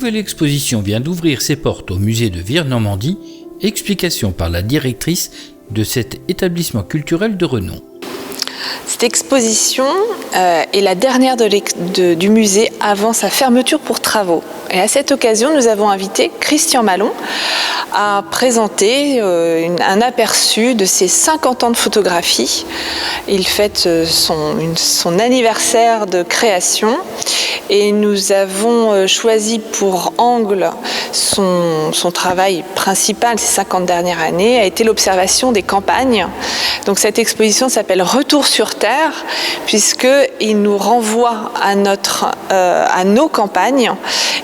nouvelle exposition vient d'ouvrir ses portes au musée de Vire-Normandie. Explication par la directrice de cet établissement culturel de renom. Cette exposition est la dernière du musée avant sa fermeture pour travaux. Et à cette occasion, nous avons invité Christian Malon à présenter un aperçu de ses 50 ans de photographie. Il fête son anniversaire de création et nous avons choisi pour angle son travail principal ces 50 dernières années a été l'observation des campagnes. Donc cette exposition s'appelle Retour sur Terre puisqu'il nous renvoie à nos campagnes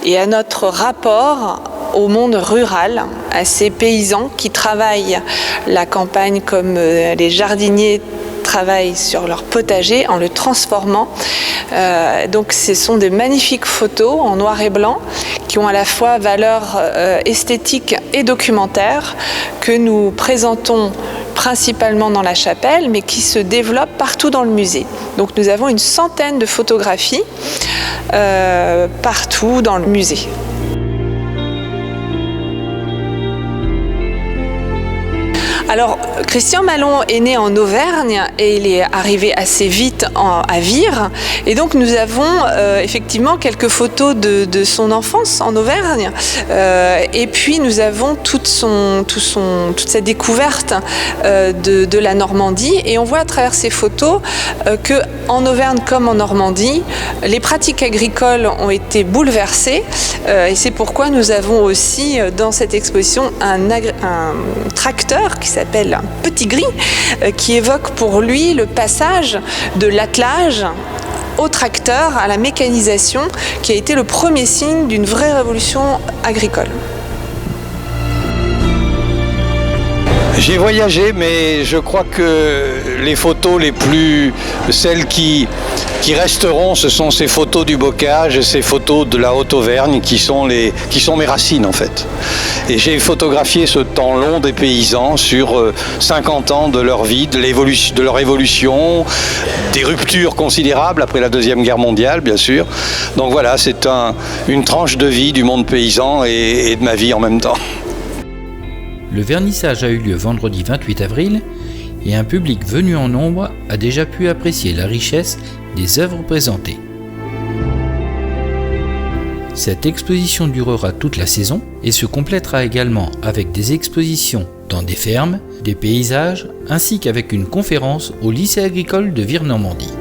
et à notre rapport au monde rural, à ces paysans qui travaillent la campagne comme les jardiniers travaillent sur leur potager en le transformant. Donc ce sont des magnifiques photos en noir et blanc qui ont à la fois valeur esthétique et documentaire que nous présentons principalement dans la chapelle, mais qui se développent partout dans le musée. Donc nous avons une centaine de photographies partout dans le musée. Alors, Christian Malon est né en Auvergne et il est arrivé assez vite à Vire. Et donc, nous avons effectivement quelques photos de son enfance en Auvergne. Et puis, nous avons toute sa découverte de la Normandie. Et on voit à travers ces photos qu'en Auvergne comme en Normandie, les pratiques agricoles ont été bouleversées. Et c'est pourquoi nous avons aussi dans cette exposition un tracteur qui s'appelle un Petit Gris, qui évoque pour lui le passage de l'attelage au tracteur, à la mécanisation, qui a été le premier signe d'une vraie révolution agricole. J'ai voyagé, mais je crois que les photos celles qui resteront, ce sont ces photos du bocage, ces photos de la Haute-Auvergne qui sont mes racines en fait. Et j'ai photographié ce temps long des paysans sur 50 ans de leur vie, de leur évolution, des ruptures considérables après la Deuxième Guerre mondiale, bien sûr. Donc voilà, c'est une tranche de vie du monde paysan et de ma vie en même temps. Le vernissage a eu lieu vendredi 28 avril et un public venu en nombre a déjà pu apprécier la richesse des œuvres présentées. Cette exposition durera toute la saison et se complétera également avec des expositions dans des fermes, des paysages ainsi qu'avec une conférence au lycée agricole de Vire-Normandie.